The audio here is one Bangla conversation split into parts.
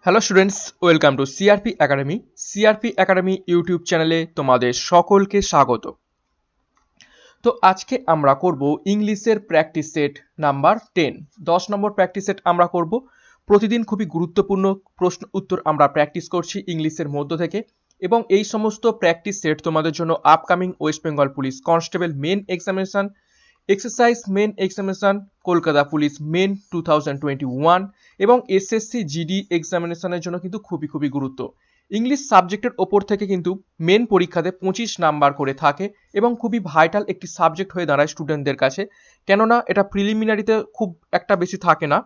Hello students, welcome to CRP academy. CRP academy YouTube চ্যানেলে তোমাদের সকলকে স্বাগত। তো আজকে আমরা করব ইংলিশের প্র্যাকটিস সেট নাম্বার 10। 10 নম্বর প্র্যাকটিস সেট আমরা করব। প্রতিদিন খুবই গুরুত্বপূর্ণ প্রশ্ন উত্তর আমরা প্র্যাকটিস করছি ইংলিশের মধ্য থেকে, এবং এই সমস্ত প্র্যাকটিস সেট তোমাদের জন্য upcoming West Bengal police constable main examination, exercise main examination, Kolkata police main 2021 এবং এসএসসি জিডি এক্সামিনেশনের জন্য কিন্তু খুবই খুবই গুরুত্ব। ইংলিশ সাবজেক্টের ওপর থেকে কিন্তু মেন পরীক্ষাতে 25 নাম্বার করে থাকে এবং খুবই ভাইটাল একটি সাবজেক্ট হয়ে দাঁড়ায় স্টুডেন্টদের কাছে, কেননা এটা প্রিলিমিনারিতে খুব একটা বেশি থাকে না,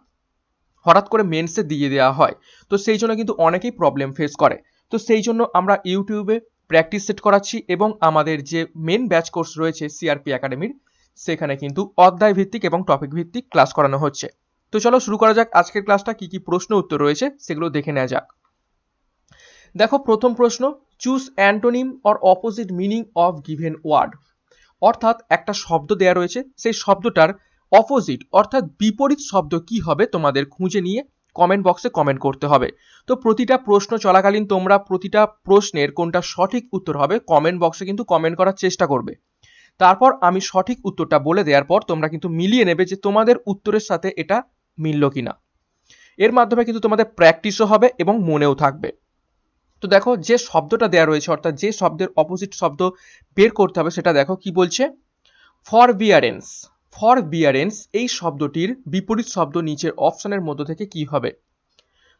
হঠাৎ করে মেন্সে দিয়ে দেওয়া হয়। তো সেই জন্য কিন্তু অনেকেই প্রবলেম ফেস করে। তো সেই জন্য আমরা ইউটিউবে প্র্যাকটিস সেট করাচ্ছি এবং আমাদের যে মেন ব্যাচ কোর্স রয়েছে সিআরপি একাডেমির, সেখানে কিন্তু অধ্যায় ভিত্তিক এবং টপিক ভিত্তিক ক্লাস করানো হচ্ছে। তো চলো শুরু করা যাক আজকের ক্লাসটা। কি কি প্রশ্ন উত্তর রয়েছে সেগুলো দেখে নেওয়া যাক। দেখো, প্রথম প্রশ্ন, choose antonym or opposite meaning of given word. অর্থাৎ একটা শব্দ দেয়া রয়েছে, সেই শব্দটার অপোজিট অর্থাৎ বিপরীত শব্দ কি হবে তোমাদের খুঁজে নিয়ে কমেন্ট বক্সে কমেন্ট করতে হবে। তো প্রতিটা প্রশ্ন চলাকালীন তোমরা প্রতিটা প্রশ্নের কোনটা সঠিক উত্তর হবে কমেন্ট বক্সে কিন্তু কমেন্ট করার চেষ্টা করবে। তারপর আমি সঠিক উত্তরটা বলে দেওয়ার পর তোমরা কিন্তু মিলিয়ে নেবে যে তোমাদের উত্তরের সাথে এটা মিলল কিনা। এর মাধ্যমে কিন্তু তোমাদের প্র্যাকটিসও হবে এবং মনেও থাকবে। তো দেখো, যে শব্দটা দেওয়া রয়েছে অর্থাৎ যে শব্দের অপোজিট শব্দ বের করতে হবে সেটা দেখো কি বলছে। ফরবিয়ারেন্স। ফরবিয়ারেন্স এই শব্দটির বিপরীত শব্দ নিচের অপশনের মধ্য থেকে কি হবে।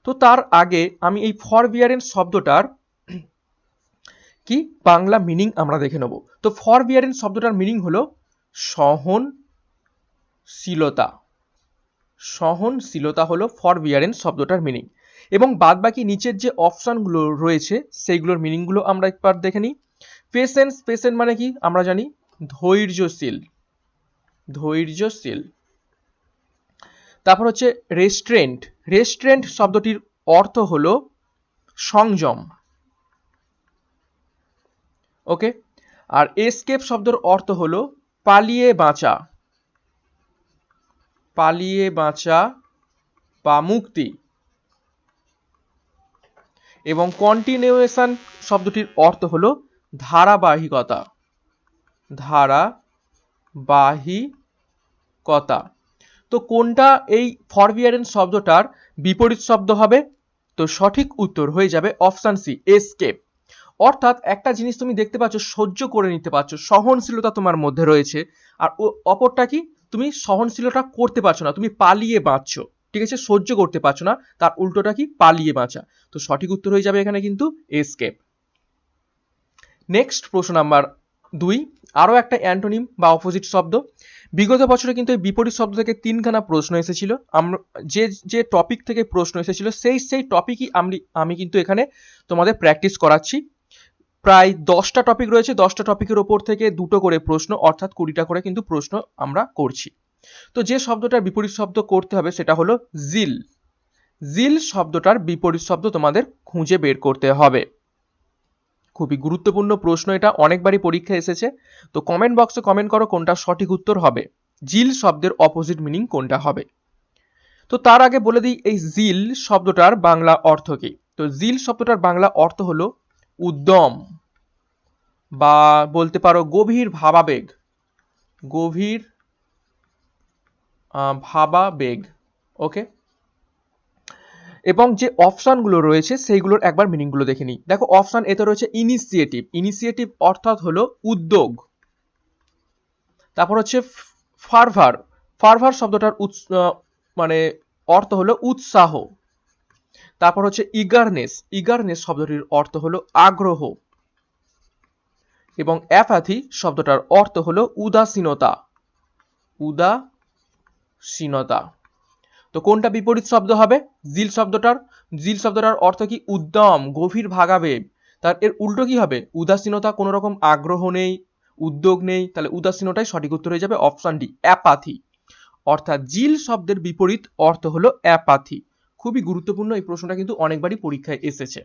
তো তার আগে আমি এই ফরবিয়ারেন্স শব্দটার কি বাংলা মিনিং আমরা দেখে নেব। তো ফরবিয়ারেন্স শব্দটার মিনিং হলো সহনশীলতা। সহনশীলতা হলো ফরবিয়ারেন্স শব্দটার মিনিং, এবং বাদ বাকি নিচের যে অপশনগুলো রয়েছে সেইগুলোর মিনিংগুলো আমরা একবার দেখে নিই। পেশেন্স, পেশেন্ট মানে কি আমরা জানি ধৈর্যশীল, ধৈর্যশীল। তারপর হচ্ছে রেস্ট্রেন্ট। রেস্ট্রেন্ট শব্দটির অর্থ হলো সংযম। ওকে। আর এসকেপ শব্দের অর্থ হলো পালিয়ে বাঁচা, পালিয়ে বাঁচা বা মুক্তি। এবং কন্টিনিউয়েশন শব্দটির অর্থ হলো ধারাবাহিকতা, ধারাবাহিকতা। তো কোনটা এই ফরবিয়ারেন্স শব্দটার বিপরীত শব্দ হবে? তো সঠিক উত্তর হয়ে যাবে অপশন সি, এসকেপ। অর্থাৎ একটা জিনিস তুমি দেখতে পাচ্ছ, সহ্য করে নিতে পারছো, সহনশীলতা তোমার মধ্যে রয়েছে, আর অপরটা কি, তুমি সহনশীলতা করতে পারছো না, তুমি পালিয়ে বাঁচছো। ঠিক আছে, সহ্য করতে পারছো না, তার উল্টোটা কি, পালিয়ে বাঁচা। তো সঠিক উত্তর হয়ে যাবে এখানে কিন্তু এসকেপ। নেক্সট প্রশ্ন নাম্বার 2, আরও একটা অ্যান্টোনিম বা অপোজিট শব্দ। বিগত বছরে কিন্তু এই বিপরীত শব্দ থেকে 3খানা প্রশ্ন এসেছিল। আমরা যে টপিক থেকে প্রশ্ন এসেছিল সেই টপিকই আমি কিন্তু এখানে তোমাদের প্র্যাকটিস করাচ্ছি। প্রায় 10টা টপিক রয়েছে, 10টা টপিকের ওপর থেকে 2টো করে প্রশ্ন, অর্থাৎ 20টা করে কিন্তু প্রশ্ন আমরা করছি। তো যে শব্দটার বিপরীত শব্দ করতে হবে সেটা হলো জিল। জিল শব্দটার বিপরীত শব্দ তোমাদের খুঁজে বের করতে হবে। খুবই গুরুত্বপূর্ণ প্রশ্ন, এটা অনেকবারই পরীক্ষায় এসেছে। তো কমেন্ট বক্সে কমেন্ট করো কোনটা সঠিক উত্তর হবে, জিল শব্দের অপোজিট মিনিং কোনটা হবে। তো তার আগে বলে দিই এই জিল শব্দটার বাংলা অর্থ কি। তো জিল শব্দটার বাংলা অর্থ হলো উদ্যম, বা বলতে পারো গভীর ভাবাবেগ, গভীর ভাবাবেগ। ওকে। এবং যে অপশনগুলো রয়েছে সেইগুলোর একবার মিনিংগুলো দেখে নিই। দেখো, অপশন এতে রয়েছে ইনিশিয়েটিভ। ইনিশিয়েটিভ অর্থাৎ হলো উদ্যোগ। তারপর হচ্ছে ফারভার। ফারভার শব্দটার মানে অর্থ হলো উৎসাহ। তারপর হচ্ছে ইগারনেস। ইগারনেস শব্দটির অর্থ হলো আগ্রহ। এবং অ্যাপাথি শব্দটার অর্থ হলো উদাসীনতা, উদাসীনতা। তো কোনটা বিপরীত শব্দ হবে জিল শব্দটার? জিল শব্দটার অর্থ কি, উদ্যম, গভীর ভাবাবেগ। তার এর উল্টো কি হবে, উদাসীনতা, কোনো রকম আগ্রহ নেই, উদ্যোগ নেই। তাহলে উদাসীনতাই সঠিক উত্তর হয়ে যাবে অপশন ডি, অ্যাপাথি। অর্থাৎ জিল শব্দের বিপরীত অর্থ হলো অ্যাপাথি। খুবই গুরুত্বপূর্ণ, এই প্রশ্নটা কিন্তু অনেকবারই পরীক্ষায় এসেছে।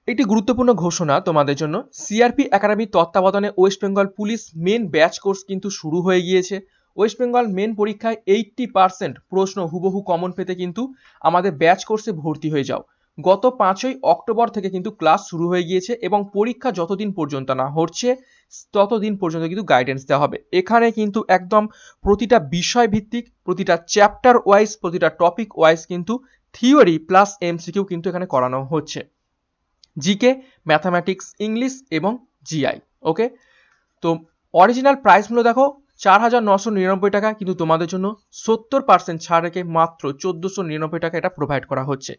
একটি গুরুত্বপূর্ণ ঘোষণা তোমাদের জন্য, সিআরপি একাডেমির তত্ত্বাবধানে West Bengal police main batch course কিন্তু শুরু হয়ে গিয়েছে। ওয়েস্ট বেঙ্গল মেন পরীক্ষায় 80% প্রশ্ন হুবহু কমন পেতে কিন্তু আমাদের ব্যাচ কোর্সে ভর্তি হয়ে যাও। গত 5ই অক্টোবর থেকে কিন্তু ক্লাস শুরু হয়ে গিয়েছে এবং পরীক্ষা যতদিন পর্যন্ত না হচ্ছে ততদিন পর্যন্ত কিন্তু গাইডেন্স দেওয়া হবে। এখানে কিন্তু একদম প্রতিটা বিষয় ভিত্তিক, প্রতিটা চ্যাপ্টার ওয়াইজ, প্রতিটা টপিক ওয়াইজ কিন্তু থিওরি প্লাস এমসিকিউ কিন্তু এখানে করানো হচ্ছে। জিকে, ম্যাথামেটিক্স, ইংলিশ এবং জিআই। ওকে, তো অরিজিনাল প্রাইস মূল্য দেখো 4,999 টাকা, কিন্তু তোমাদের জন্য 70% ছাড় রেখে মাত্র 1,499 টাকা এটা প্রোভাইড করা হচ্ছে।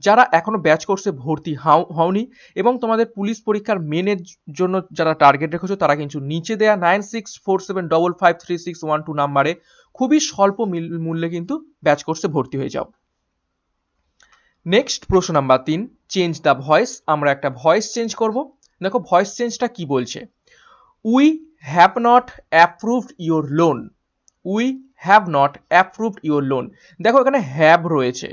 যারা এখনো ব্যাচ কোর্সে ভর্তি হওনি এবং তোমাদের পুলিশ পরীক্ষার মেনের জন্য যারা টার্গেট রেখেছো তারা কিন্তু নিচে দেয়া 9647553612 নাম্বারে খুবই স্বল্প মূল্যে কিন্তু ব্যাচ কোর্সে ভর্তি হয়ে যাও। নেক্সট প্রশ্ন নাম্বার 3, চেঞ্জ দ্য ভয়েস। আমরা একটা ভয়েস চেঞ্জ করব। দেখো ভয়েস চেঞ্জটা কি বলছে, we have not approved your loan. We have not approved your loan. দেখো এখানে হ্যাভ রয়েছে,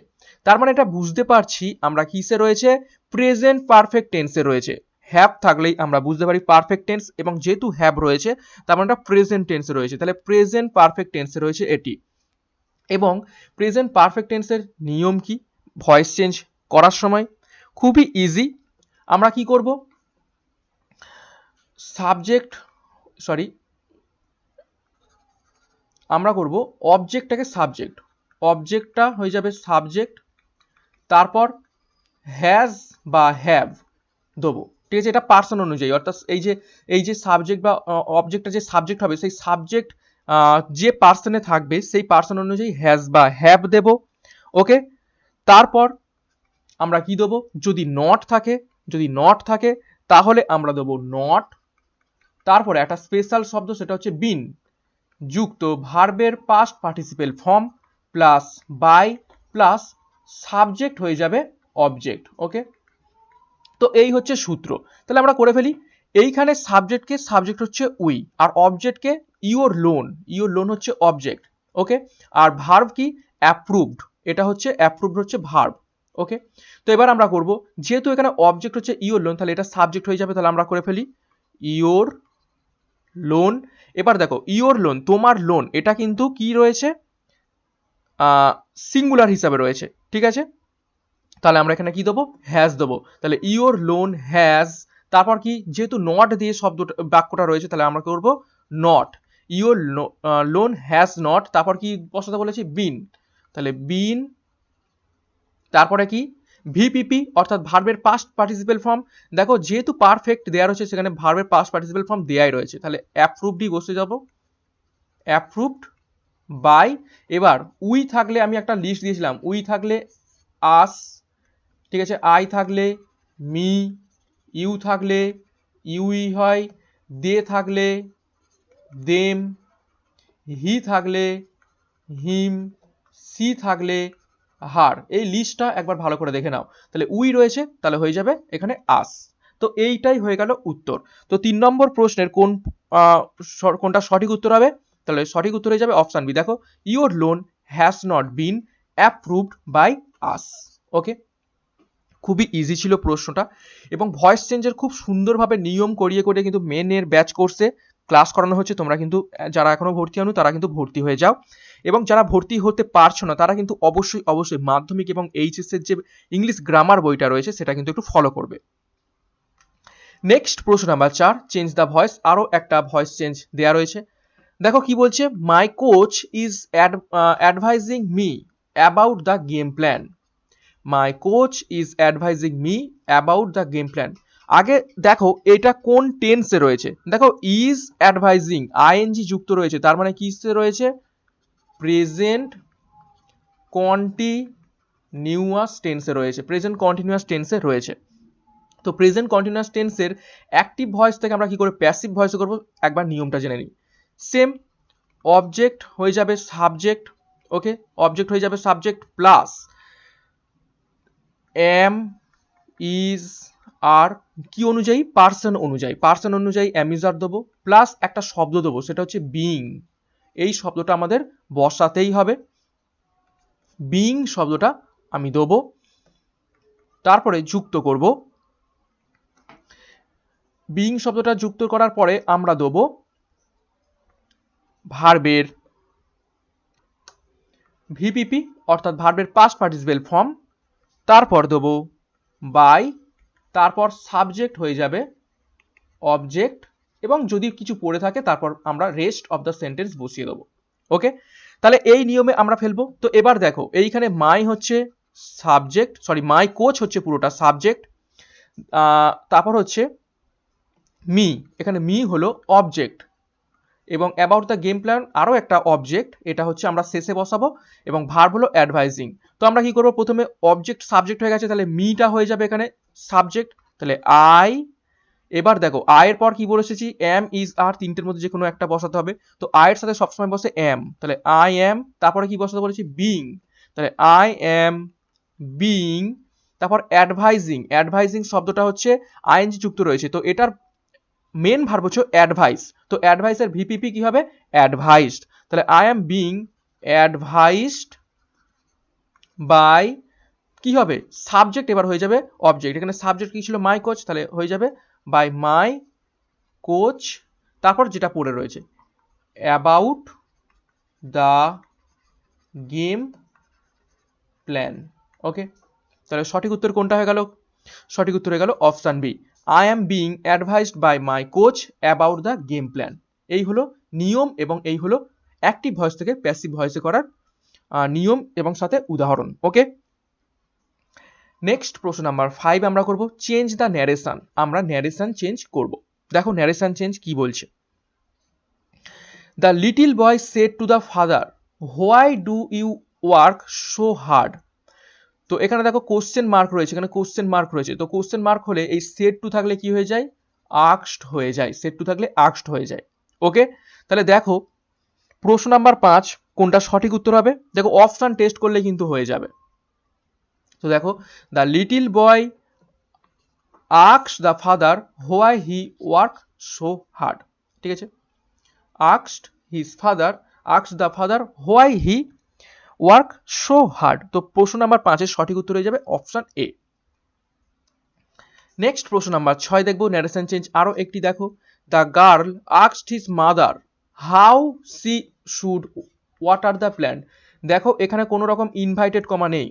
তার মানে এটা বুঝতে পারছি আমরা কিসে রয়েছে, প্রেজেন্ট পারফেক্ট টেন্সে রয়েছে। হ্যাভ থাকলেই আমরা বুঝতে পারি পারফেক্ট টেন্স, এবং যেহেতু হ্যাভ রয়েছে তার মানে এটা প্রেজেন্ট টেন্সে রয়েছে, তাহলে প্রেজেন্ট পারফেক্ট টেন্সে রয়েছে এটি। এবং প্রেজেন্ট পারফেক্ট টেন্সের নিয়ম কি ভয়েস চেঞ্জ করার সময়, খুবই ইজি। আমরা কি করব, আমরা করব অবজেক্টটাকে সাবজেক্ট, অবজেক্টটা হয়ে যাবে সাবজেক্ট, তারপর হ্যাজ বা হ্যাভ দেবো, ঠিক আছে, এটা পার্সন অনুযায়ী, অর্থাৎ এই যে সাবজেক্ট বা অবজেক্টটা যে সাবজেক্ট হবে সেই সাবজেক্ট যে পার্সনে থাকবে সেই পার্সন অনুযায়ী হ্যাজ বা হ্যাভ দেব। ওকে, তারপর আমরা কি দেবো, যদি নট থাকে তাহলে আমরা দেবো নট, তারপরে একটা স্পেশাল শব্দ সেটা হচ্ছে বিন যুক্ত ভার্বের past participle form plus by plus subject হয়ে যাবে অবজেক্ট। ওকে, তো এই হচ্ছে সূত্র। তাহলে আমরা করে ফেলি, এইখানে সাবজেক্ট হচ্ছে উই, আর অবজেক্টকে ইওর লোন হচ্ছে অবজেক্ট। ওকে, আর ভার্ব কি অ্যাপ্রুভড, এটা হচ্ছে অ্যাপ্রুভড হচ্ছে ভার্ব। ওকে, তো এবার আমরা করব, যেহেতু এখানে অবজেক্ট হচ্ছে ইওর লোন তাহলে এটা সাবজেক্ট হয়ে যাবে, তাহলে আমরা করে ফেলি ইওর লোন। এবার দেখো ইওর লোন, তোমার লোন, এটা কিন্তু কি রয়েছে, সিঙ্গুলার হিসাবে রয়েছে, ঠিক আছে, তাহলে আমরা এখানে কি দেবো, হ্যাজ দেবো। তাহলে ইওর লোন হ্যাজ, তারপর কি যেহেতু নট দিয়ে শব্দটা বাক্যটা রয়েছে তাহলে আমরা করব not, your loan has not, তারপর কি বসাতে বলেছি বিন, তাহলে বিন, তারপরে কি ভিপিপি অর্থাৎ ভার্বের পাস্ট পার্টিসিপেল ফর্ম। দেখো যেহেতু পারফেক্ট দেয়া রয়েছে সেখানে ভার্বের পাস্ট পার্টিসিপেল ফর্ম দেয়াই রয়েছে, তাহলে অ্যাপ্রুভডই বসে যাব, অ্যাপ্রুভড বাই। এবার উই থাকলে আমি একটা লিস্ট দিয়েছিলাম, উই থাকলে আস, ঠিক আছে, আই থাকলে মি, ইউ থাকলে ইউই হয়, দে থাকলে দেম, হি থাকলে হিম, সি থাকলে হার। এই লিস্টটা একবার ভালো করে দেখে নাও, তাহলে উই রয়েছে তাহলে হয়ে যাবে এখানে আস। তো এইটাই হয়ে গেল উত্তর। তো 3 নম্বর প্রশ্নের কোনটা সঠিক উত্তর হবে, তাহলে সঠিক উত্তর হয়ে যাবে অপশন বি। দেখো your loan has not been approved by us. Okay, খুবই ইজি ছিল প্রশ্নটা, এবং ভয়েস চেঞ্জের খুব সুন্দরভাবে নিয়ম করিয়ে কিন্তু মেনের ব্যাচ কোর্সে ক্লাস করানো হচ্ছে। তোমরা কিন্তু যারা এখনো ভর্তি হওনি তারা কিন্তু ভর্তি হয়ে যাও, এবং যারা ভর্তি হতে পারছো না তারা কিন্তু অবশ্যই মাধ্যমিক এবং এইচএস এর যে ইংলিশ গ্রামার বইটা রয়েছে সেটা কিন্তু একটু ফলো করবে। নেক্সট প্রশ্ন নাম্বার 4, চেঞ্জ দ্য ভয়েস। আরো একটা ভয়েস চেঞ্জ দেয়া রয়েছে। দেখো কি বলছে, my coach is advising me about the game plan. My coach is advising me about the game plan. আগে দেখো এটা কোন টেন্সে রয়েছে, দেখো ইজ অ্যাডভাইজিং আইএনজি যুক্ত রয়েছে, তার মানে কিসে রয়েছে, প্রেজেন্ট কন্টিনিউয়াস টেন্সে রয়েছে, প্রেজেন্ট কন্টিনিউয়াস টেন্সে রয়েছে। তো প্রেজেন্ট কন্টিনিউয়াস টেন্সের অ্যাক্টিভ ভয়েস থেকে আমরা কি করে প্যাসিভ ভয়েসে করব, একবার নিয়মটা জেনে নিই। সেম, অবজেক্ট হয়ে যাবে সাবজেক্ট। ওকে, অবজেক্ট হয়ে যাবে সাবজেক্ট প্লাস এম ইজ আর কি অনুযায়ী, পার্সন অনুযায়ী এম ইজ আর দেবো, প্লাস একটা শব্দ দেবো সেটা হচ্ছে বিইং। এই শব্দটা আমাদের বসাতেই হবে, বিইং শব্দটা আমি দেবো, তারপরে যুক্ত করব, বিইং শব্দটা যুক্ত করার পরে আমরা দেবো ভার্বের ভিপিপি অর্থাৎ ভার্বের পাস্ট পার্টিসিপেল ফর্ম, তারপর দেবো বাই, তারপর সাবজেক্ট হয়ে যাবে অবজেক্ট, এবং যদি কিছু পড়ে থাকে তারপর আমরা রেস্ট অফ দ্য সেন্টেন্স বসিয়ে দেবো। ওকে, তাহলে এই নিয়মে আমরা ফেলবো। তো এবার দেখো এইখানে মাই হচ্ছে সাবজেক্ট, সরি মাই কোচ হচ্ছে পুরোটা সাবজেক্ট, তারপর হচ্ছে মি, এখানে মি হলো অবজেক্ট, এবং অ্যাবাউট দ্য গেম প্ল্যান আরও একটা অবজেক্ট, এটা হচ্ছে আমরা শেষে বসাবো, এবং ভার্ব হলো অ্যাডভাইজিং। তো আমরা কি করবো, প্রথমে অবজেক্ট সাবজেক্ট হয়ে গেছে, তাহলে মিটা হয়ে যাবে এখানে সাবজেক্ট, তাহলে আই। এবার দেখো আয়ের পর কি বলেছি, এম ইজ আর, তিনটের মধ্যে যে কোনো একটা বসাতে হবে। তো আয়ের সাথে সবসময় বসে এম, তাহলে আই এম, তারপরে কি বসাতে বলেছি বিং, তাহলে আই এম বিং। তারপর অ্যাডভাইজিং, অ্যাডভাইজিং শব্দটা হচ্ছে আইএনজি যুক্ত রয়েছে, তো এটার মেন ভার্ব হচ্ছে অ্যাডভাইস, তো অ্যাডভাইসের ভিপিপি কি হবে অ্যাডভাইসড, তাহলে I am being advised by, কি হবে সাবজেক্ট এবার হয়ে যাবে অবজেক্ট, এখানে সাবজেক্ট কি ছিল মাই কোচ, তাহলে হয়ে যাবে বাই মাই কোচ, তারপর যেটা পড়ে রয়েছে অ্যাবাউট দ্য গেম প্ল্যান। ওকে, তাহলে সঠিক উত্তর কোনটা হয়ে গেল, সঠিক উত্তর হয়ে গেল option B, I am being advised by my coach about the game plan. এই হলো নিয়ম, এবং এই হলো অ্যাক্টিভ ভয়েস থেকে প্যাসিভ ভয়েসে করার নিয়ম এবং সাথে উদাহরণ। ওকে, নেক্সট প্রশ্ন নাম্বার 5 আমরা করব চেঞ্জ দ্য ন্যারেশন, আমরা ন্যারেশন চেঞ্জ করব। দেখো ন্যারেশন চেঞ্জ কি বলছে, the little boy said to the father why do you work so hard. তো এখানে দেখো কোশ্চেন মার্ক রয়েছে, এখানে কোশ্চেন মার্ক রয়েছে, তো কোশ্চেন মার্ক হলে এই সেড টু থাকলে কি হয়ে যায় আস্কড হয়ে যায়, সেড টু থাকলে আস্কড হয়ে যায়। ওকে, তাহলে দেখো প্রশ্ন নাম্বার 5 কোনটা সঠিক উত্তর হবে, দেখো অপশন টেস্ট করলে কিন্তু হয়ে যাবে। তো দেখো the little boy asked the father why he work so hard, ঠিক আছে, asked his father, asked the father why he work so hard, তো প্রশ্ন নাম্বার 5 সঠিক উত্তর হয়ে যাবে অপশন এ। নেক্সট প্রশ্ন নাম্বার 6 দেখবো ন্যারেশন চেঞ্জ আরো একটি, দেখো the girl asked his mother how C should water the plant. দেখো এখানে কোনো রকম ইনভাইটেড কমা নেই,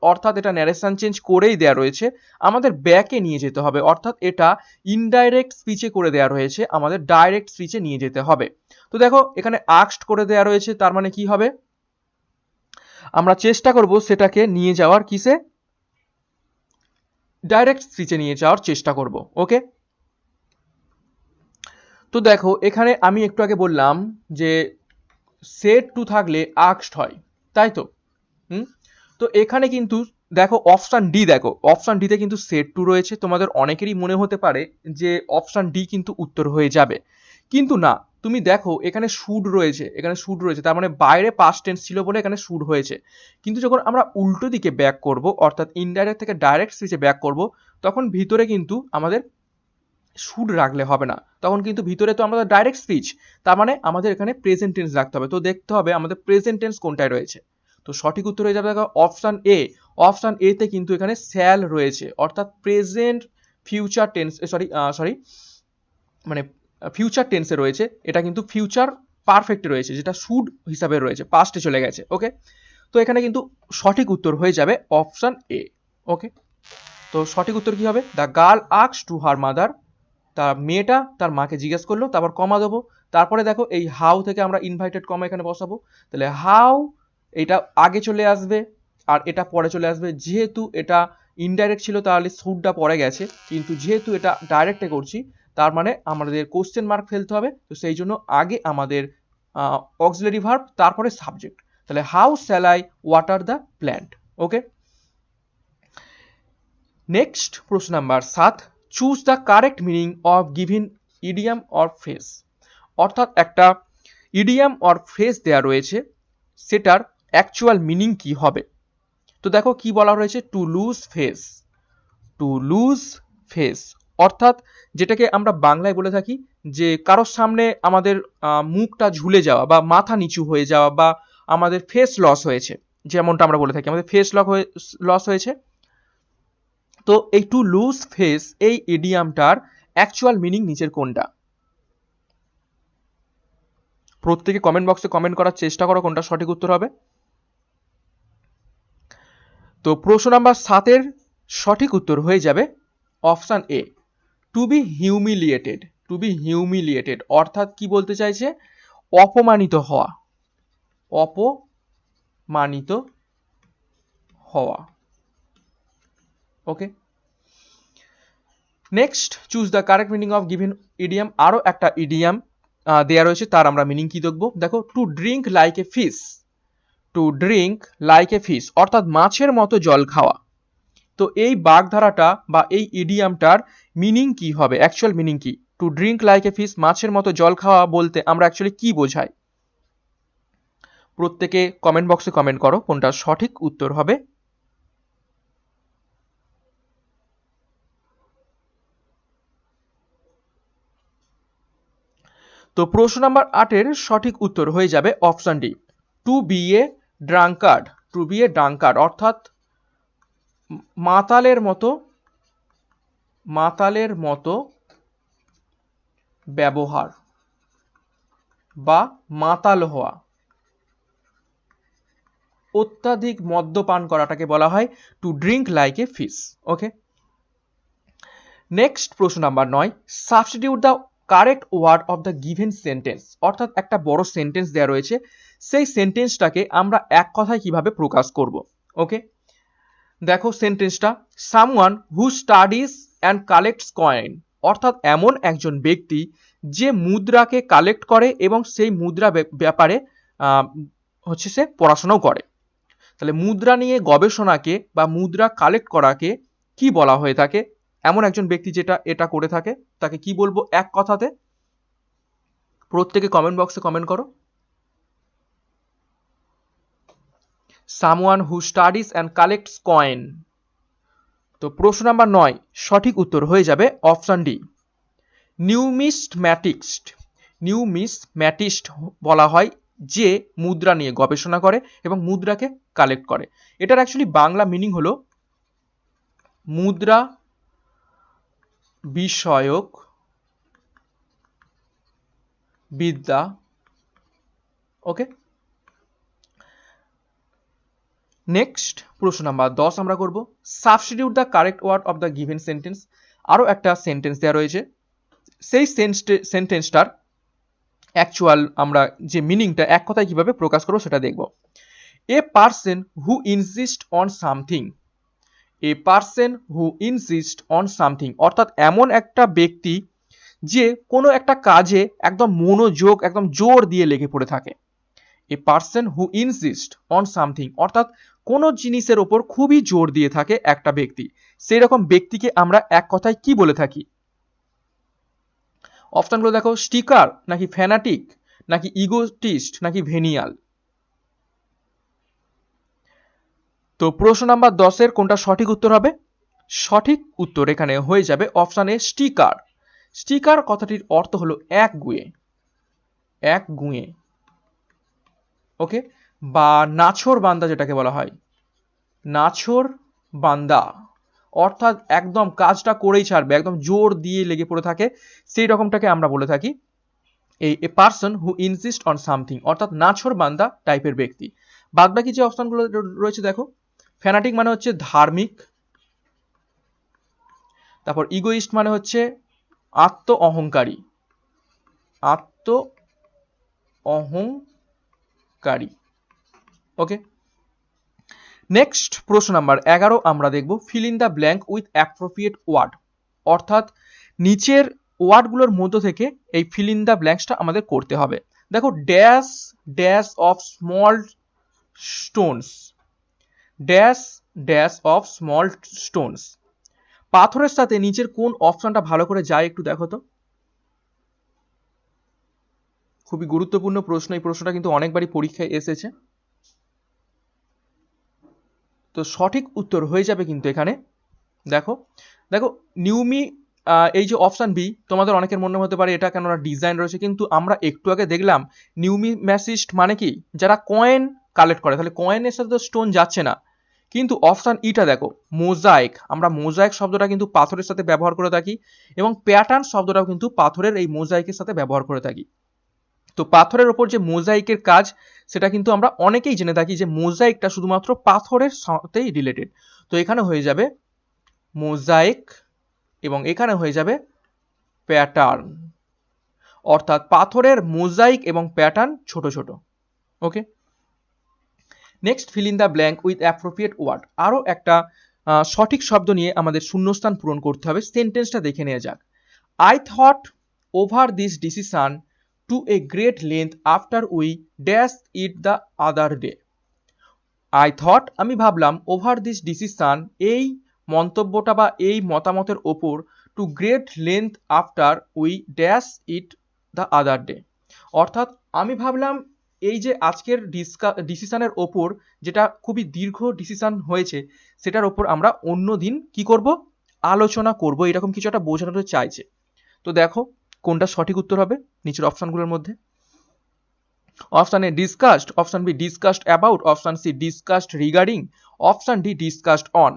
অর্থাৎ এটা ন্যারেশন চেঞ্জ করেই দেওয়া রয়েছে, আমাদের ব্যাকে নিয়ে যেতে হবে, অর্থাৎ এটা ইনডাইরেক্ট স্পিচে করে দেওয়া রয়েছে, আমাদের ডাইরেক্ট স্পিচে নিয়ে যেতে হবে। তো দেখো এখানে আস্কড করে দেওয়া রয়েছে, তার মানে কি হবে, আমরা চেষ্টা করব সেটাকে নিয়ে যাওয়ার কিসে, ডাইরেক্ট স্পিচে নিয়ে যাওয়ার চেষ্টা করব। ওকে, তো দেখো এখানে আমি একটু আগে বললাম যে সেড টু থাকলে আস্কড হয়, তাই তো, তো এখানে কিন্তু দেখো অপশন ডি, দেখো অপশন ডিতে কিন্তু সেড টু রয়েছে, তোমাদের অনেকেরই মনে হতে পারে যে অপশন ডি কিন্তু উত্তর হয়ে যাবে, কিন্তু না, তুমি দেখো এখানে শুড রয়েছে, এখানে শুড রয়েছে, তার মানে বাইরে পাস্ট টেন্স ছিল বলে এখানে শুড হয়েছে, কিন্তু যখন আমরা উল্টো দিকে ব্যাক করব, অর্থাৎ ইনডাইরেক্ট থেকে ডাইরেক্ট স্পিচে ব্যাক করব, তখন ভিতরে কিন্তু আমাদের শুড রাখলে হবে না, তখন কিন্তু ভিতরে তো আমাদের ডাইরেক্ট স্পিচ, তার মানে আমাদের এখানে প্রেজেন্ট টেন্স রাখতে হবে, তো দেখতে হবে আমাদের প্রেজেন্ট টেন্স কোনটায় রয়েছে, তো সঠিক উত্তর হয়ে যাবে অপশন এ, অপশন এ তে কিন্তু এখানে শ্যাল রয়েছে, অর্থাৎ প্রেজেন্ট ফিউচার টেন্স, সরি মানে ফিউচার টেন্সে রয়েছে, এটা কিন্তু ফিউচার পারফেক্টে রয়েছে, যেটা শুড হিসাবে রয়েছে, পাস্টে চলে গেছে। ওকে, তো এখানে কিন্তু সঠিক উত্তর হয়ে যাবে অপশন এ। ওকে, তো সঠিক উত্তর কি হবে, the girl asked to her mother, তার মেয়েটা তার মাকে জিজ্ঞেস করলো, তারপর কমা দেবো, তারপরে দেখো এই হাউ থেকে আমরা ইনভাইটেড কমা এখানে বসাবো, তাহলে হাউ এটা আগে চলে আসবে আর এটা পরে চলে আসবে, যেহেতু এটা ইনডাইরেক্ট ছিল তাহলে শুডটা পরে গেছে, কিন্তু যেহেতু এটা ডাইরেক্টে করছি তার মানে আমাদের কোশ্চেন মার্ক ফেলতে হবে, তো সেই জন্য আগে আমাদের অক্সিলারি ভার্ব তারপরে সাবজেক্ট, তাহলে how shall I water the plant. Okay, next প্রশ্ন number 7, choose the correct meaning of given idiom or phrase, অর্থাৎ একটা ইডিয়াম অর ফ্রেজ দেওয়া রয়েছে, সেটার অ্যাকচুয়াল মিনিং কি হবে। তো দেখো কি বলা রয়েছে, to lose face, to lose face অর্থাৎ যেটাকে আমরা বাংলায় বলে থাকি যে কারোর সামনে আমাদের মুখটা ঝুলে যাওয়া বা মাথা নিচু হয়ে যাওয়া, বা আমাদের ফেস লস হয়েছে, যেমনটা আমরা বলে থাকি আমাদের ফেস লস হয়েছে। তো এই টু লুজ ফেস এই ইডিয়ামটার অ্যাকচুয়াল মিনিং নিচের কোনটা, প্রত্যেকে কমেন্ট বক্সে কমেন্ট করার চেষ্টা করো কোনটা সঠিক উত্তর হবে। তো প্রশ্ন নাম্বার 7-এর সঠিক উত্তর হয়ে যাবে option A, to be humiliated. To be humiliated অর্থাৎ কি বলতে চাইছে? অপমানিত হওয়া, অপমানিত হওয়া। Okay, next choose the correct meaning of given idiom. আরও একটা ইডিয়াম দেয়া রয়েছে, তার আমরা মিনিং কি দেখবো। দেখো, two drink like a fish. Two drink like a fish অর্থাৎ মাছের মতো জল খাওয়া। তো এই বাগধারাটা বা এই ইডিয়ামটার মিনিং কি হবে, অ্যাকচুয়াল মিনিং কি? Two drink like a fish, মাছের মতো জল খাওয়া বলতে আমরা অ্যাকচুয়ালি কি বোঝাই? প্রত্যেকে কমেন্ট বক্সে কমেন্ট করো কোনটা সঠিক উত্তর হবে। তো প্রশ্ন নাম্বার 8-এর সঠিক উত্তর হয়ে যাবে option D, two B A ড্রাঙ্কার্ড। Two B A ড্রাঙ্কার্ড অর্থাৎ মাতালের মতো ব্যবহার বা মাতাল হওয়া, অত্যাধিক মদ্যপান করাটাকে বলা হয় to drink like a fish. Okay, next প্রশ্ন number 9, substitute the correct word of the given sentence. অর্থাৎ একটা বড় সেন্টেন্স দেওয়া রয়েছে, সেই সেন্টেন্সটাকে আমরা এক কথায় কিভাবে প্রকাশ করব। ওকে, দেখো সেন্টেন্সটা, someone who studies and collects coin. অর্থাৎ এমন একজন ব্যক্তি যে মুদ্রাকে কালেক্ট করে এবং সেই মুদ্রা ব্যাপারে হচ্ছে সে পড়াশোনাও করে। তাহলে মুদ্রা নিয়ে গবেষণাকে বা মুদ্রা কালেক্ট করাকে কি বলা হয়ে থাকে? এমন একজন ব্যক্তি যেটা এটা করে থাকে তাকে কি বলবো এক কথাতে? প্রত্যেকে কমেন্ট বক্সে কমেন্ট করো। Someone who studies and collects coin. তো প্রশ্ন নাম্বার 9 সঠিক উত্তর হয়ে যাবে অপশন ডি, নিউমিস্টম্যাটিক্সড। নিউমিস্টম্যাটিস্ট বলা হয় যে মুদ্রা নিয়ে গবেষণা করে এবং মুদ্রাকে কালেক্ট করে। এটার অ্যাকচুয়ালি বাংলা মিনিং হলো মুদ্রা বিষয়ক বিদ্যা। ওকে, নেক্সট প্রশ্ন নাম্বার 10 আমরা করব, substitute the correct word of the given sentence. আরও একটা সেন্টেন্স দেওয়া রয়েছে, সেই সেন্টেন্সটার অ্যাকচুয়াল আমরা যে মিনিংটা এক কথায় কিভাবে প্রকাশ করবো সেটা দেখব। A person who insist on something. A person who insist on something অর্থাৎ এমন একটা ব্যক্তি যে কোনো একটা কাজে একদম মনোযোগ একদম জোর দিয়ে লেগে পড়ে থাকে। A person who insist on something অর্থাৎ কোনো জিনিসের ওপর খুবই জোর দিয়ে থাকে একটা ব্যক্তি, সেই রকম ব্যক্তিকে আমরা এক কথায় কি বলে থাকি? অপশনগুলো দেখো, স্টিকার নাকি ফ্যানাটিক নাকি ইগোটিস্ট নাকি ভেনিয়াল। তো প্রশ্ন নাম্বার 10-এর কোনটা সঠিক উত্তর হবে? সঠিক উত্তর এখানে হয়ে যাবে অপশন এ, স্টিকার। স্টিকার কথাটির অর্থ হলো একগুঁয়ে, একগুঁয়ে। ওকে, বা নাছোড় বান্দা যেটাকে বলা হয়, নাছোড় বান্দা অর্থাৎ একদম কাজটা করেই ছাড়বে, একদম জোর দিয়ে লেগে পড়ে থাকে, সেই রকমটাকে আমরা বলে থাকি এই a person who insist on something অর্থাৎ নাছোড় বান্দা টাইপের ব্যক্তি। বাদ বাকি যে অপশনগুলো রয়েছে দেখো, ফ্যানাটিক মানে হচ্ছে ধার্মিক, তারপর ইগোইস্ট মানে হচ্ছে আত্ম অহংকারী, আত্ম অহংকারী। ওকে, নেক্সট প্রশ্ন নাম্বার 11 আমরা দেখব, fill in the blank with appropriate word. অর্থাৎ নিচের ওয়ার্ডগুলোর মধ্য থেকে এই ফিল ইন দ্য ব্ল্যাঙ্কসটা আমাদের করতে হবে। দেখো, dash dash of small Stones, dash dash of small Stones. পাথরের সাথে নিচের কোন অপশনটা ভালো করে যায় একটু দেখো তো। খুবই গুরুত্বপূর্ণ প্রশ্ন, এই প্রশ্নটা কিন্তু অনেকবারই পরীক্ষায় এসেছে। তো সঠিক উত্তর হয়ে যাবে কিন্তু এখানে দেখো, দেখো নিউমি, এই যে অপশন বি, তোমাদের অনেকের মনে হতে পারে এটা কেন ডিজাইন রয়েছে, কিন্তু আমরা একটু আগে দেখলাম নিউমিম্যাসিস্ট মানে কি, যারা কয়েন কালেক্ট করে, তাহলে কয়েনের সাথে তো স্টোন যাচ্ছে না। কিন্তু অপশন ইটা দেখো, মোজাইক, আমরা মোজাইক শব্দটা কিন্তু পাথরের সাথে ব্যবহার করে থাকি এবং প্যাটার্ন শব্দটাও কিন্তু পাথরের এই মোজাইকের সাথে ব্যবহার করে থাকি। তো পাথরের ওপর যে মোজাইকের কাজ সেটা কিন্তু আমরা অনেকেই জেনে থাকি যে মোজাইকটা শুধুমাত্র পাথরের সাথেই রিলেটেড। তো এখানে হয়ে যাবে মোজাইক এবং এখানে হয়ে যাবে প্যাটার্ন, অর্থাৎ পাথরের মোজাইক এবং প্যাটার্ন ছোট ছোট। Okay, next fill in the blank with appropriate word. আরও একটা সঠিক শব্দ নিয়ে আমাদের শূন্যস্থান পূরণ করতে হবে। সেন্টেন্সটা দেখে নেওয়া যাক। I thought over this decision two a great length after we dash it the other day. I thought আমি ভাবলাম, ওভার দিস ডিসিশন এই মন্তব্যটা বা এই মতামতের ওপর, to great length after we dash it the other day, অর্থাৎ আমি ভাবলাম এই যে আজকের ডিসিশনের ওপর, যেটা খুবই দীর্ঘ ডিসিশন হয়েছে, সেটার ওপর আমরা অন্য দিন কি করব, আলোচনা করব, এরকম কিছু একটা বোঝানো চাইছে। তো দেখো কোনটা সঠিক উত্তর হবে নিচের অপশনগুলোর মধ্যে। Option A discussed, option B discussed about, option C discussed regarding, option D discussed on.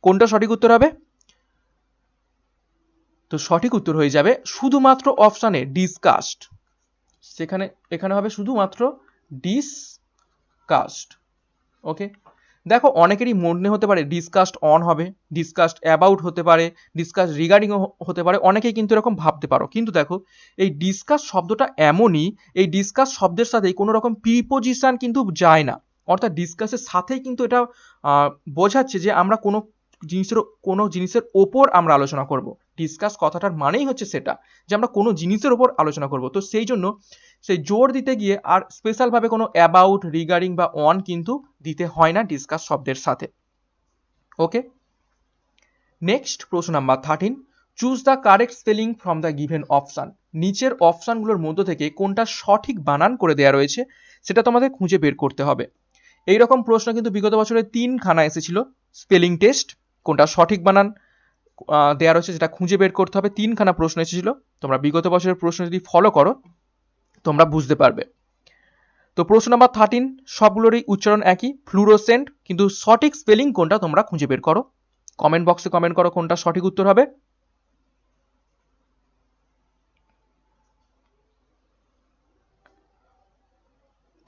কোনটা সঠিক উত্তর হবে? তো সঠিক উত্তর হয়ে যাবে শুধুমাত্র অপশনে ডিসকাস্ট। এখানে হবে শুধুমাত্র ডিসকাস্ট। ওকে, দেখো অনেকেরই মনে হতে পারে ডিসকাস্ট অন হবে, ডিসকাস্ট অ্যাবাউট হতে পারে, ডিসকাস রিগার্ডিংও হতে পারে, অনেকেই কিন্তু এরকম ভাবতে পারো। কিন্তু দেখো এই ডিসকাস শব্দটা এমনই, এই ডিসকাস শব্দের সাথেই কোনো রকম প্রিপোজিশন কিন্তু যায় না, অর্থাৎ ডিসকাসের সাথেই কিন্তু এটা বোঝাচ্ছে যে আমরা কোনো জিনিসের ওপর আমরা আলোচনা করব। ডিসকাস কথাটার মানেই হচ্ছে সেটা, যে আমরা কোনো জিনিসের ওপর আলোচনা করব। তো সেই জন্য সেই জোর দিতে গিয়ে আর স্পেশালভাবে কোনো অ্যাবাউট, রিগার্ডিং বা অন কিন্তু দিতে হয় না ডিসকাস শব্দের সাথে। ওকে, নেক্সট প্রশ্ন number 13, choose the correct spelling from the given option. নিচের অপশনগুলোর মধ্য থেকে কোনটা সঠিক বানান করে দেওয়া রয়েছে সেটা তোমাদের খুঁজে বের করতে হবে। এইরকম প্রশ্ন কিন্তু বিগত বছরে 3খানা এসেছিল স্পেলিং টেস্ট, কোনটা সঠিক বানান দেওয়া রয়েছে সেটা খুঁজে বের করতে হবে। 3খানা প্রশ্ন এসেছিল, তোমরা বিগত বছরের প্রশ্ন যদি ফলো করো তোমরা বুঝতে পারবে। তো প্রশ্ন নাম্বার 13 সবগুলোরই উচ্চারণ একই, ফ্লুরোসেন্ট, কিন্তু সঠিক স্পেলিং কোনটা তোমরা খুঁজে বের করো, কমেন্ট বক্সে কমেন্ট করো কোনটা সঠিক উত্তর হবে।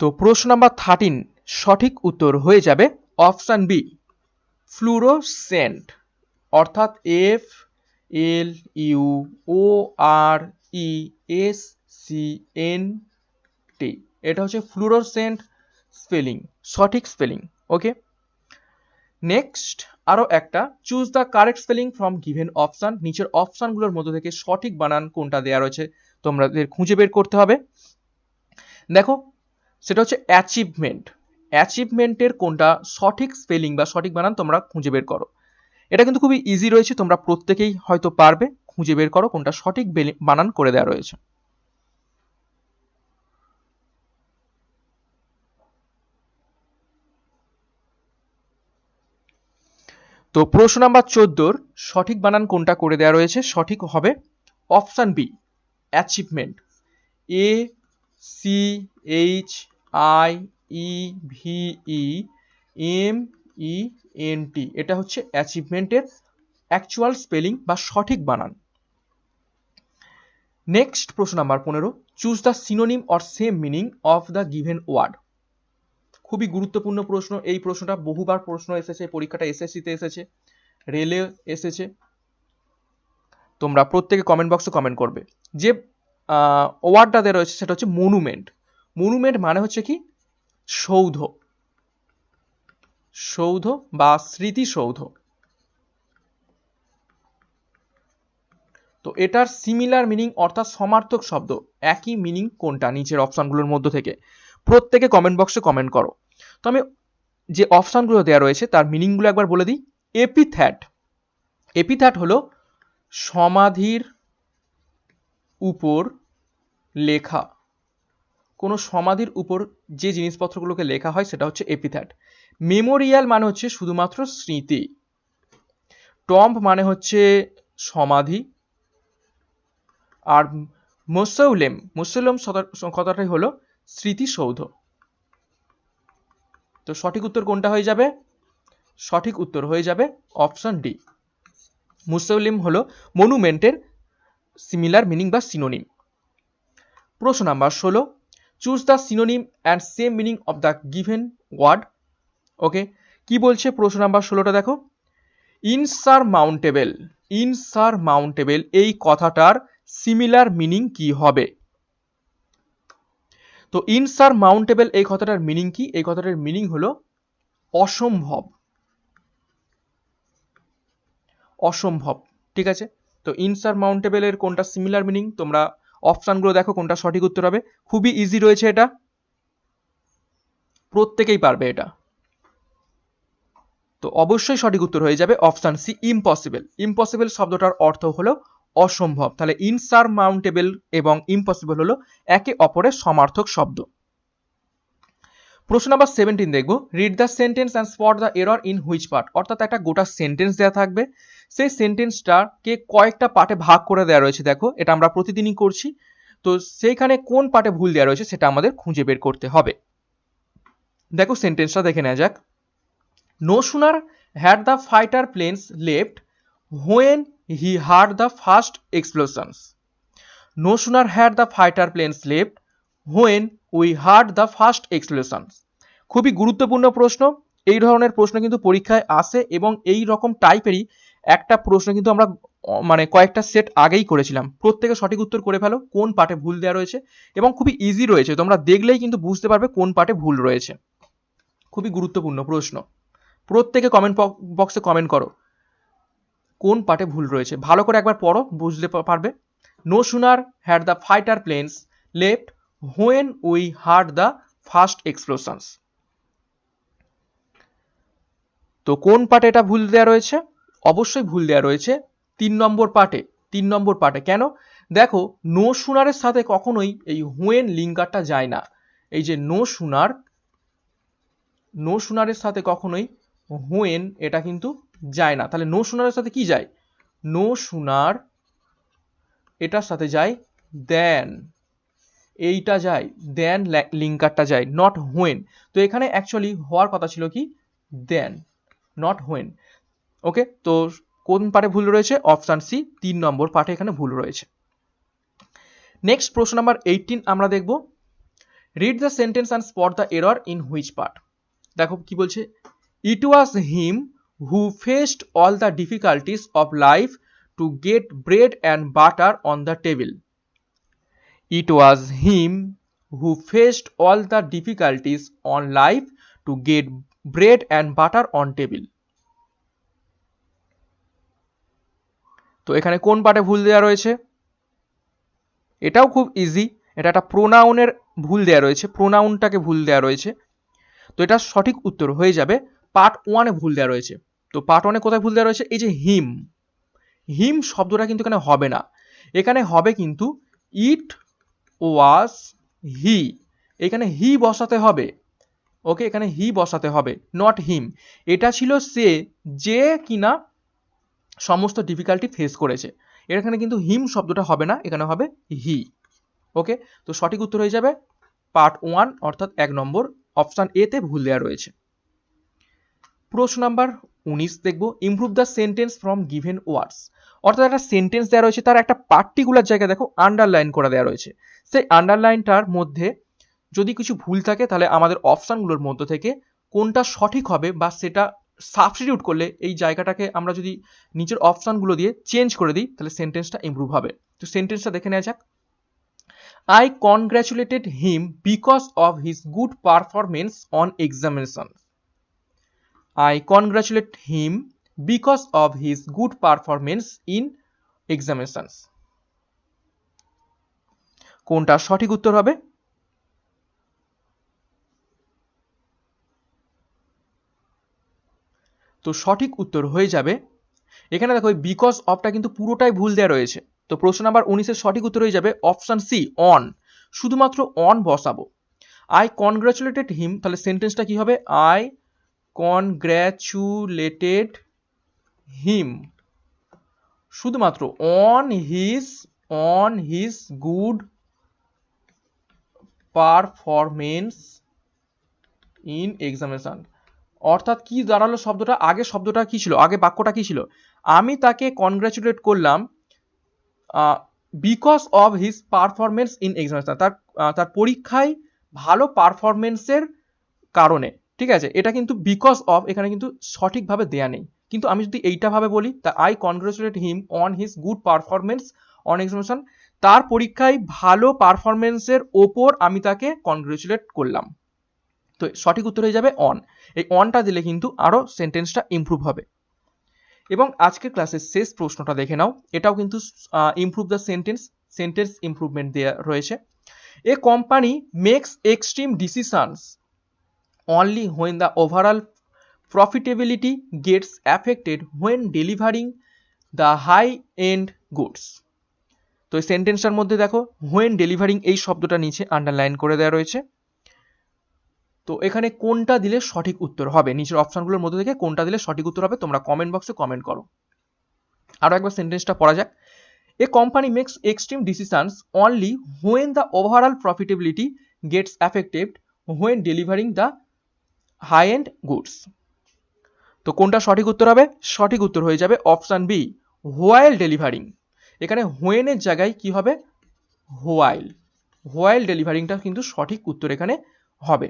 তো প্রশ্ন নাম্বার 13 সঠিক উত্তর হয়ে যাবে অপশন বি, ফ্লুরোসেন্ট, অর্থাৎ FLURESCENT, এটা হচ্ছে ফ্লুরোসেন্ট স্পেলিং, সঠিক স্পেলিং। ওকে, নেক্সট আরো একটা, choose the correct spelling from given option. নিচের অপশনগুলোর মধ্যে থেকে সঠিক বানান কোনটা দেওয়া রয়েছে তোমাদের খুঁজে বের করতে হবে। দেখো সেটা হচ্ছে অ্যাচিভমেন্ট। অ্যাচিভমেন্টের কোনটা সঠিক স্পেলিং বা সঠিক বানান তোমরা খুঁজে বের করো। এটা কিন্তু খুবই ইজি রয়েছে, তোমরা প্রত্যেকেই হয়তো পারবে, খুঁজে বের করো কোনটা সঠিক বানান করে দেওয়া রয়েছে। তো প্রশ্ন নাম্বার 14 সঠিক বানান কোনটা করে দেওয়া রয়েছে, সঠিক হবে অপশন বি, অ্যাচিভমেন্ট, ACHIEVEMENT, এটা হচ্ছে অ্যাচিভমেন্টের অ্যাকচুয়াল স্পেলিং বা সঠিক বানান। নেক্সট প্রশ্ন number 15, choose the synonym or same meaning of the given word. খুবই গুরুত্বপূর্ণ প্রশ্ন, এই প্রশ্নটা বহুবার প্রশ্ন এসেছে, পরীক্ষাটা এসএসসিতে এসেছে, রেলে এসেছে। তোমরা প্রত্যেকে কমেন্ট বক্সে কমেন্ট করবে। যে ওয়ার্ডটা দেওয়া রয়েছে সেটা হচ্ছে মনুমেন্ট। মনুমেন্ট মানে হচ্ছে কি সৌধ, সৌধ বা স্মৃতিসৌধ। তো এটার সিমিলার মিনিং অর্থাৎ সমার্থক শব্দ, একই মিনিং কোনটা নিচের অপশনগুলোর মধ্য থেকে, প্রত্যেকে কমেন্ট বক্সে কমেন্ট করো। তো আমি যে অপশনগুলো দেওয়া রয়েছে তার মিনিংগুলো একবার বলে দিই। এপিথ্যাট, এপিথ্যাট হলো সমাধির উপর লেখা, কোনো সমাধির উপর যে জিনিসপত্রগুলোকে লেখা হয় সেটা হচ্ছে এপিথ্যাট। মেমোরিয়াল মানে হচ্ছে শুধুমাত্র স্মৃতি। টম্ব মানে হচ্ছে সমাধি। আর মসৌলেম, মসৌলেম কথাটাই হলো স্মৃতিসৌধ। তো সঠিক উত্তর কোনটা হয়ে যাবে? সঠিক উত্তর হয়ে যাবে অপশন ডি, মুসৌলেম হলো মনুমেন্টের সিমিলার মিনিং বা সিনোনিম। প্রশ্ন number 16, choose the synonym and same meaning of the given word. Okay, কি বলছে প্রশ্ন নাম্বার 16টা দেখো, ইনসারমাউন্টেবল, ইনসারমাউন্টেবল এই কথাটার সিমিলার মিনিং কি হবে? তো ইনসারমাউন্টেবল এই কথাটার মিনিং কি? এই কথাটার মিনিং হলো অসম্ভব, অসম্ভব। ঠিক আছে, তো ইনসারমাউন্টেবল এর কোনটা সিমিলার মিনিং? তোমরা অপশনগুলো দেখো কোনটা সঠিক উত্তর হবে। খুবই ইজি রয়েছে, এটা প্রত্যেকেই পারবে এটা। তো অবশ্যই সঠিক উত্তর হয়ে যাবে অপশন সি, ইম্পসিবল। ইম্পসিবল শব্দটার অর্থ হলো অসম্ভব। তাহলে ইনসারমাউন্টেবল এবং ইম্পসিবল হলো একে অপরের সমার্থক শব্দ। প্রশ্ন নাম্বার 17 দেখব, read the sentence and spot the error in which part. অর্থাৎ একটা গোটা সেন্টেন্স দেওয়া থাকবে, সেই সেন্টেন্সটাকে কয়েকটা পার্টে ভাগ করে দেওয়া রয়েছে। দেখো, এটা আমরা প্রতিদিনই করছি। তো সেইখানে কোন পার্টে ভুল দেওয়া রয়েছে সেটা আমাদের খুঁজে বের করতে হবে। দেখো সেন্টেন্সটা দেখে নেওয়া যাক। No sooner had the fighter planes left when he heard the first explosions. No sooner had the fighter planes left when we heard the first explosions. খুবই গুরুত্বপূর্ণ প্রশ্ন। এই ধরনের প্রশ্ন কিন্তু পরীক্ষায় আসে এবং এই রকম টাইপেরই একটা প্রশ্ন কিন্তু আমরা মানে কয়েকটা সেট আগেই করেছিলাম। প্রত্যেকে সঠিক উত্তর করে ফেলো কোন পার্টে ভুল দেওয়া রয়েছে, এবং খুবই ইজি রয়েছে, তোমরা দেখলেই কিন্তু বুঝতে পারবে কোন পার্টে ভুল রয়েছে। খুবই গুরুত্বপূর্ণ প্রশ্ন। প্রত্যেকে কমেন্ট বক্সে কমেন্ট করো কোন পার্টে ভুল রয়েছে, ভালো করে একবার পড়ো, বুঝতে পারবে। No sooner had the fighter planes left when we heard the first explosions. তো কোন পার্টে এটা ভুল দেওয়া রয়েছে? অবশ্যই ভুল দেওয়া রয়েছে 3 নম্বর পার্টে। 3 নম্বর পার্টে কেন? দেখো, নো সুনারের সাথে কখনোই এই হোয়েন লিঙ্কারটা যায় না। এই যে নো সুনার, নো সুনারের সাথে কখনোই হোয়েন এটা কিন্তু যায় না। তাহলে নো সুনারের সাথে কি যায়? নো সুনার এটার সাথে যায় দেন, এইটা যায় দেন, লিঙ্কারটা যায়, নট হোয়েন। তো এখানে অ্যাকচুয়ালি হওয়ার কথা ছিল কি দেন, নট হোয়েন। ওকে, তো কোন পার্টে ভুল রয়েছে? অপশন সি, 3 নম্বর পার্টে এখানে ভুল রয়েছে। নেক্সট প্রশ্ন নাম্বার 18 আমরা দেখব, read the sentence and spot the error in which part. দেখো কি বলছে, it was him who faced all the difficulties of life to get bread and butter on the table. It was him who faced all the difficulties on life to get bread and butter on table. তো এখানে কোন পার্টে ভুল দেওয়া রয়েছে? এটাও খুব ইজি, এটা একটা প্রোনাউনের ভুল দেওয়া রয়েছে, প্রোনাউনটাকে ভুল দেওয়া রয়েছে। তো এটা সঠিক উত্তর হয়ে যাবে পার্ট 1-এ ভুল দেওয়া রয়েছে। তো পার্ট 1-এ কোথায় ভুল দেওয়া রয়েছে? এই যে হিম, হিম শব্দটা কিন্তু এখানে হবে না, এখানে হবে কিন্তু ইট ওয়াজ হি, এখানে হি বসাতে হবে। ওকে, এখানে হি বসাতে হবে, নট হিম। এটা ছিল সে, যে কিনা সমস্ত ডিফিকাল্টি ফেস করেছে। এখানে কিন্তু হিম শব্দটা হবে না, এখানে হবে হি। ওকে, তো সঠিক উত্তর হয়ে যাবে পার্ট 1 অর্থাৎ 1 নম্বর, অপশন এ তে ভুল দেওয়া রয়েছে। প্রশ্ন নাম্বার 19 দেখব, improve the sentence from given words. অর্থাৎ একটা সেন্টেন্স দেওয়া রয়েছে, তার একটা পার্টিকুলার জায়গায় দেখো আন্ডারলাইন করা দেওয়া রয়েছে। সেই আন্ডারলাইনটার মধ্যে যদি কিছু ভুল থাকে তাহলে আমাদের অপশানগুলোর মধ্যে থেকে কোনটা সঠিক হবে বা সেটা সাবস্টিটিউট করলে এই জায়গাটাকে আমরা যদি নিচের অপশানগুলো দিয়ে চেঞ্জ করে দিই তাহলে সেন্টেন্সটা ইমপ্রুভ হবে। তো সেন্টেন্সটা দেখে নেওয়া যাক। I congratulated him because of his good performance on examination. I congratulate him because of his good performance in examinations. কোনটা সঠিক উত্তর হবে? তো সঠিক উত্তর হয়ে যাবে, এখানে দেখো বিকজ অফটা কিন্তু পুরোটাই ভুল দেওয়া রয়েছে। তো প্রশ্ন নাম্বার 19-এর সঠিক উত্তর হয়ে যাবে অপশন সি, অন। শুধুমাত্র অন বসাবো। আই কনগ্রাচুলেটেড হিম, তাহলে সেন্টেন্সটা কি হবে? আই কনগ্রাচুলেটেড হিম শুধুমাত্র on his good performance in examination. অর্থাৎ কি দাঁড়ালো শব্দটা? আগে শব্দটা কি ছিল, আগে বাক্যটা কি ছিল? আমি তাকে কনগ্রাচুলেট করলাম because of his performance in examination, তার পরীক্ষায় ভালো পারফরমেন্সের কারণে, ঠিক আছে। এটা কিন্তু বিকজ অফ এখানে কিন্তু সঠিকভাবে দেয়া নেই, কিন্তু আমি যদি এইটা ভাবে বলি তা I congratulate him on his good performance on examination, তার পরীক্ষায় ভালো পারফরমেন্সের ওপর আমি তাকে কনগ্রাচুলেট করলাম। তো সঠিক উত্তর হয়ে যাবে অন। এই অনটা দিলে কিন্তু আরো সেন্টেন্সটা ইমপ্রুভ হবে। এবং আজকের ক্লাসের শেষ প্রশ্নটা দেখে নাও, এটাও কিন্তু ইমপ্রুভ দ্য সেন্টেন্স ইমপ্রুভমেন্ট দেওয়া রয়েছে। A company makes extreme decisions only when the overall profitability gets affected when delivering the high end goods। তো এই সেন্টেন্সটার মধ্যে দেখো when delivering এই শব্দটা নিচে আন্ডারলাইন করে দেওয়া রয়েছে। তো এখানে কোনটা দিলে সঠিক উত্তর হবে, নিচের অপশনগুলোর মধ্যে থেকে কোনটা দিলে সঠিক উত্তর হবে তোমরা কমেন্ট বক্সে কমেন্ট করো। আরো একবার সেন্টেন্সটা পড়া যাক। A company makes extreme decisions only when the overall profitability gets affected when delivering the high end goods। তো কোনটা সঠিক উত্তর হবে? সঠিক উত্তর হয়ে যাবে অপশন বি, হোয়াইল ডেলিভারিং। এখানে হোয়েন এর জায়গায় কি হবে? হোয়াইল ডেলিভারিংটা কিন্তু সঠিক উত্তর এখানে হবে।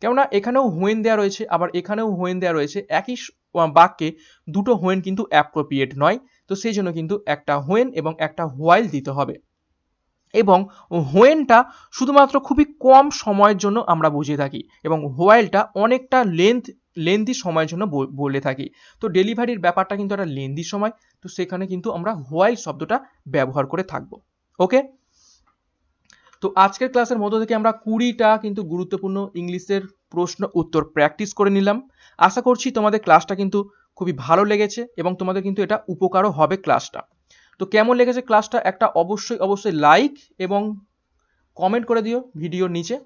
কেননা এখানেও হোয়েন দেওয়া রয়েছে, আবার এখানেও হোয়েন দেওয়া রয়েছে, একই বাক্যে দুটো হোয়েন কিন্তু অ্যাপ্রোপ্রিয়েট নয়, তো সেই জন্য কিন্তু একটা হোয়েন এবং একটা হোয়াইল দিতে হবে। এবং হোয়েনটা শুধুমাত্র খুবই কম সময়ের জন্য আমরা বুঝে থাকি, এবং হোয়াইলটা অনেকটা লেন্দি সময়ের জন্য বলে থাকি। তো ডেলিভারির ব্যাপারটা কিন্তু একটা লেন্দি সময়, তো সেখানে কিন্তু আমরা হোয়াইল শব্দটা ব্যবহার করে থাকবো। ওকে, তো আজকের ক্লাসের মধ্য থেকে আমরা 20টা কিন্তু গুরুত্বপূর্ণ ইংলিশের প্রশ্ন উত্তর প্র্যাকটিস করে নিলাম। আশা করছি তোমাদের ক্লাসটা কিন্তু খুবই ভালো লেগেছে এবং তোমাদের কিন্তু এটা উপকারও হবে ক্লাসটা। তো কেমন লেগেছে ক্লাসটা একটা অবশ্যই লাইক এবং কমেন্ট করে দিও ভিডিওর নিচে।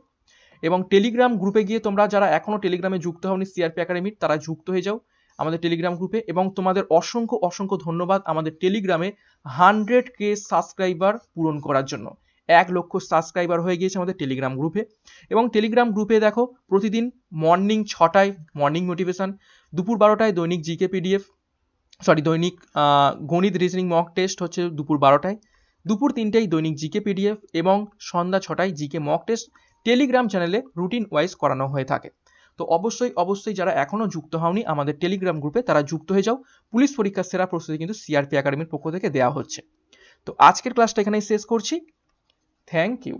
এবং টেলিগ্রাম গ্রুপে গিয়ে তোমরা যারা এখনো টেলিগ্রামে যুক্ত হওনি সিআরপি একাডেমির, তারা যুক্ত হয়ে যাও আমাদের টেলিগ্রাম গ্রুপে। এবং তোমাদের অসংখ্য ধন্যবাদ আমাদের টেলিগ্রামে 100K সাবস্ক্রাইবার পূরণ করার জন্য। 1 লক্ষ সাবস্ক্রাইবার হয়ে গিয়েছে আমাদের টেলিগ্রাম গ্রুপে। এবং টেলিগ্রাম গ্রুপে দেখো প্রতিদিন মর্নিং 6টায় মর্নিং মোটিভেশন, দুপুর 12টায় দৈনিক জিকে পিডিএফ, দৈনিক গণিত রিজনিং মক টেস্ট হচ্ছে দুপুর 12টায়, দুপুর 3টায় দৈনিক জিকে পিডিএফ, এবং সন্ধ্যা 6টায় জিকে মক টেস্ট টেলিগ্রাম চ্যানেলে রুটিন ওয়াইজ করানো হয়ে থাকে। তো অবশ্যই যারা এখনো যুক্ত হওনি আমাদের টেলিগ্রাম গ্রুপে, তারা যুক্ত হয়ে যাও। পুলিশ পরীক্ষার সেরা প্রস্তুতি কিন্তু সিআরপি একাডেমির পক্ষ থেকে দেওয়া হচ্ছে। তো আজকের ক্লাসটা এখানেই শেষ করছি। Thank you.